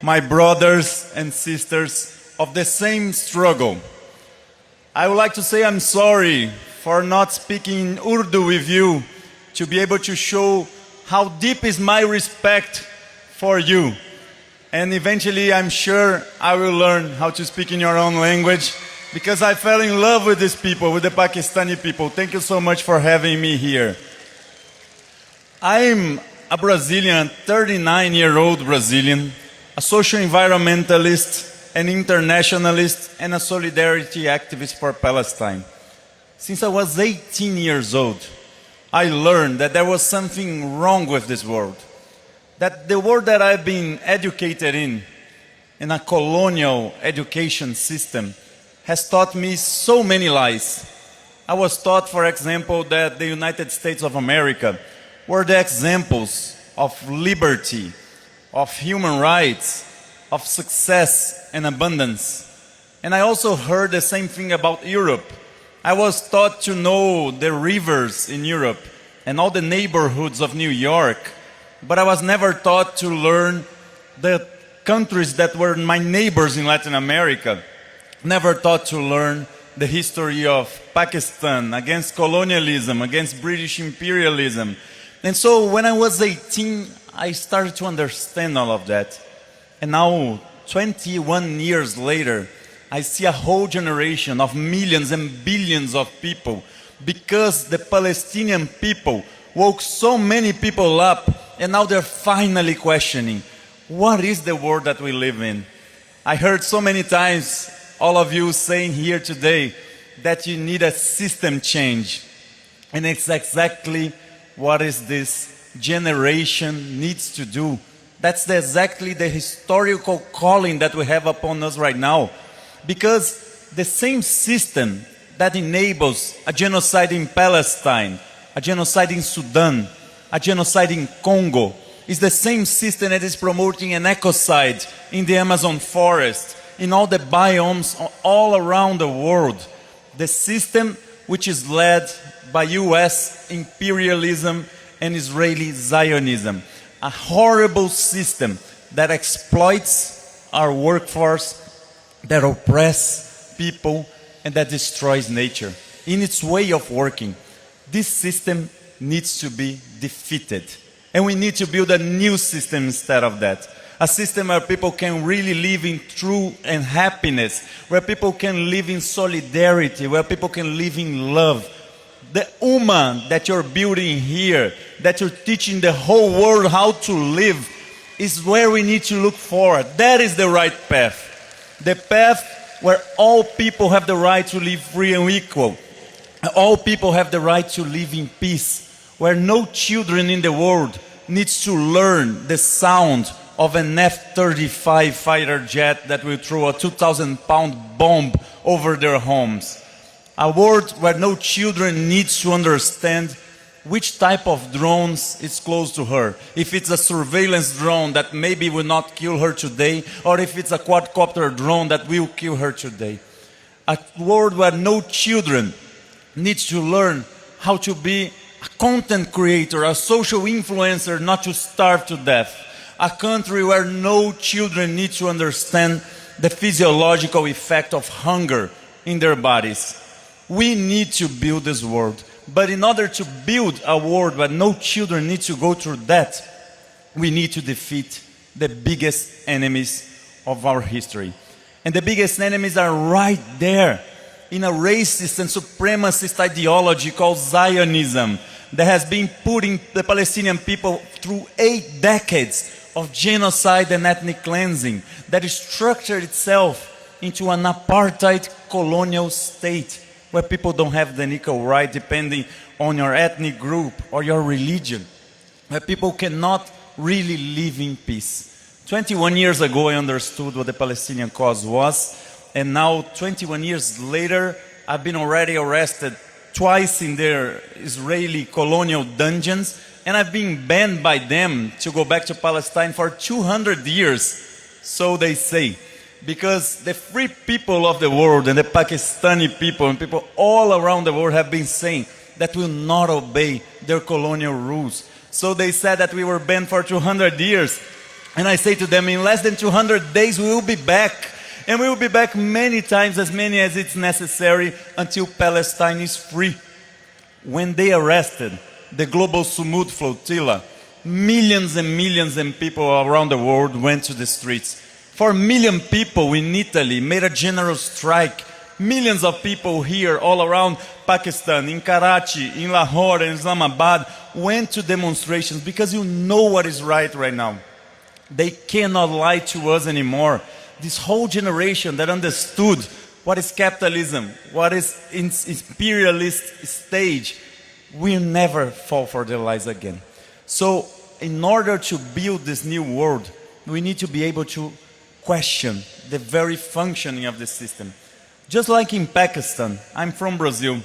my brothers and sisters of the same struggle. I would like to say I'm sorry for not speaking Urdu with you to be able to show how deep is my respect for you. And eventually I'm sure I will learn how to speak in your own language because I fell in love with these people, with the Pakistani people. Thank you so much for having me here. I'm a Brazilian, 39-year-old Brazilian, a social environmentalist, an internationalist, and a solidarity activist for Palestine. Since I was 18 years old, I learned that there was something wrong with this world. That the world that I've been educated in a colonial education system, has taught me so many lies. I was taught, for example, that the United States of America were the examples of liberty, of human rights, of success and abundance. And I also heard the same thing about Europe. I was taught to know the rivers in Europe and all the neighborhoods of New York, but I was never taught to learn the countries that were my neighbors in Latin America. Never taught to learn the history of Pakistan against colonialism, against British imperialism. And so when I was 18, I started to understand all of that. And now, 21 years later, I see a whole generation of millions and billions of people because the Palestinian people woke so many people up, and now they're finally questioning, what is the world that we live in? I heard so many times all of you saying here today that you need a system change. And it's exactly what is this generation needs to do. That's exactly the historical calling that we have upon us right now. Because the same system that enables a genocide in Palestine, a genocide in Sudan, a genocide in Congo, is the same system that is promoting an ecocide in the Amazon forest, in all the biomes all around the world. The system which is led by US imperialism and Israeli Zionism. A horrible system that exploits our workforce, that oppresses people, and that destroys nature. In its way of working, this system needs to be defeated. And we need to build a new system instead of that. A system where people can really live in truth and happiness, where people can live in solidarity, where people can live in love. The Ummah that you're building here, that you're teaching the whole world how to live, is where we need to look forward. That is the right path. The path where all people have the right to live free and equal. All people have the right to live in peace. Where no children in the world needs to learn the sound of an F-35 fighter jet that will throw a 2,000-pound bomb over their homes. A world where no children needs to understand which type of drones is close to her. If it's a surveillance drone that maybe will not kill her today, or if it's a quadcopter drone that will kill her today. A world where no children needs to learn how to be a content creator, a social influencer, not to starve to death. A country where no children need to understand the physiological effect of hunger in their bodies. We need to build this world. But in order to build a world where no children need to go through that, we need to defeat the biggest enemies of our history. And the biggest enemies are right there in a racist and supremacist ideology called Zionism that has been putting the Palestinian people through 8 decades of genocide and ethnic cleansing that has structured itself into an apartheid colonial state where people don't have the equal right depending on your ethnic group or your religion, where people cannot really live in peace. 21 years ago I understood what the Palestinian cause was, and now 21 years later I've been already arrested twice in their Israeli colonial dungeons, and I've been banned by them to go back to Palestine for 200 years, so they say. Because the free people of the world and the Pakistani people and people all around the world have been saying that will not obey their colonial rules. So they said that we were banned for 200 years. And I say to them, in less than 200 days, we will be back. And we will be back many times, as many as it's necessary, until Palestine is free. When they arrested the global Sumud Flotilla, millions and millions of people around the world went to the streets. 4 million people in Italy made a general strike. Millions of people here all around Pakistan, in Karachi, in Lahore, in Islamabad, went to demonstrations because you know what is right now. They cannot lie to us anymore. This whole generation that understood what is capitalism, what is imperialist stage, will never fall for their lies again. So in order to build this new world, we need to be able to question the very functioning of the system. Just like in Pakistan, I'm from Brazil.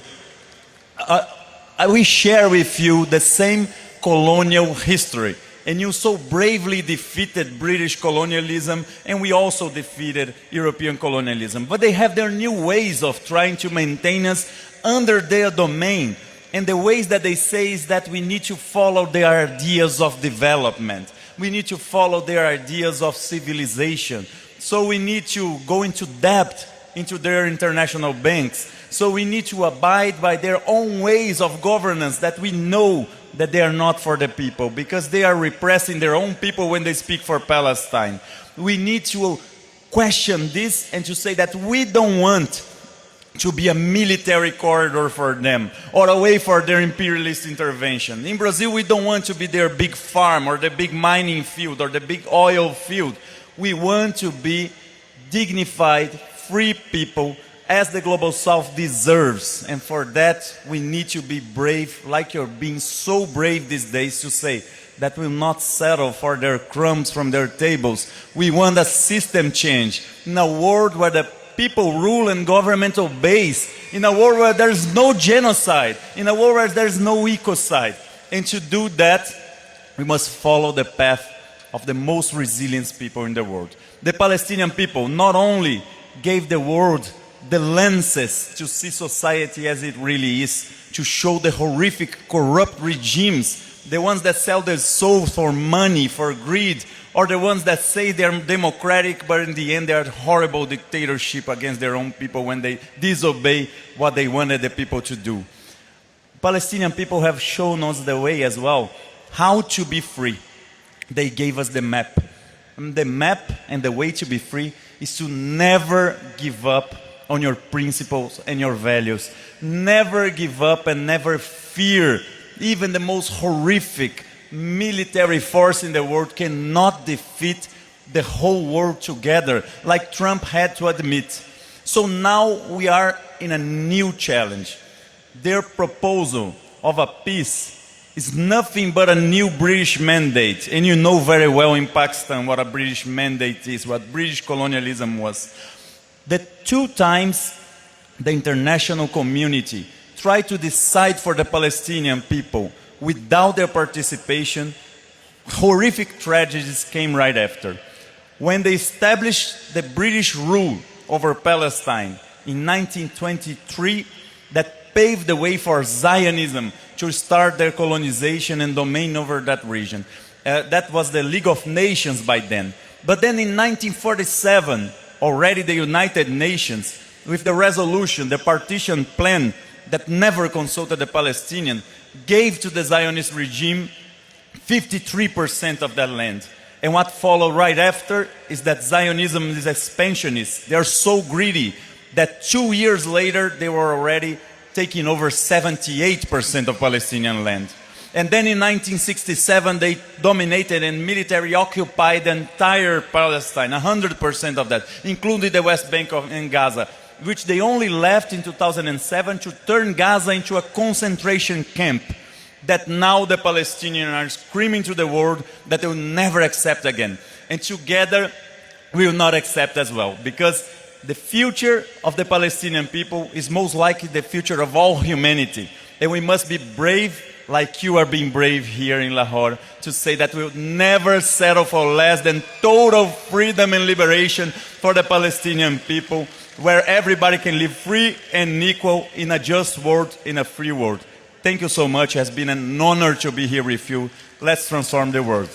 We share with you the same colonial history. And you so bravely defeated British colonialism, and we also defeated European colonialism. But they have their new ways of trying to maintain us under their domain. And the ways that they say is that we need to follow their ideas of development. We need to follow their ideas of civilization. So we need to go into debt into their international banks. So we need to abide by their own ways of governance that we know that they are not for the people, because they are repressing their own people when they speak for Palestine. We need to question this and to say that we don't want to be a military corridor for them or a way for their imperialist intervention. In Brazil, we don't want to be their big farm or the big mining field or the big oil field. We want to be dignified, free people as the Global South deserves. And for that, we need to be brave, like you're being so brave these days to say that we'll not settle for their crumbs from their tables. We want a system change in a world where the people rule and government obeys, in a world where there's no genocide, in a world where there's no ecocide. And to do that, we must follow the path of the most resilient people in the world. The Palestinian people not only gave the world the lenses to see society as it really is, to show the horrific, corrupt regimes, the ones that sell their souls for money, for greed, or the ones that say they're democratic, but in the end they are horrible dictatorship against their own people when they disobey what they wanted the people to do. Palestinian people have shown us the way as well, how to be free. They gave us the map. And the map and the way to be free is to never give up on your principles and your values. Never give up and never fear. Even the most horrific military force in the world cannot defeat the whole world together, like Trump had to admit. So now we are in a new challenge. Their proposal of a peace is nothing but a new British mandate. And you know very well in Pakistan what a British mandate is, what British colonialism was. That 2 times the international community tried to decide for the Palestinian people without their participation, horrific tragedies came right after. When they established the British rule over Palestine in 1923, that paved the way for Zionism to start their colonization and domain over that region. That was the League of Nations by then. But then in 1947, already the United Nations, with the resolution, the partition plan that never consulted the Palestinians, gave to the Zionist regime 53% of that land. And what followed right after is that Zionism is expansionist. They are so greedy that 2 years later they were already taking over 78% of Palestinian land. And then in 1967 they dominated and military occupied the entire Palestine, 100% of that, including the West Bank and Gaza, which they only left in 2007 to turn Gaza into a concentration camp that now the Palestinians are screaming to the world that they will never accept again. And together we will not accept as well, because the future of the Palestinian people is most likely the future of all humanity. And we must be brave, like you are being brave here in Lahore, to say that we will never settle for less than total freedom and liberation for the Palestinian people, where everybody can live free and equal in a just world, in a free world. Thank you so much. It has been an honor to be here with you. Let's transform the world.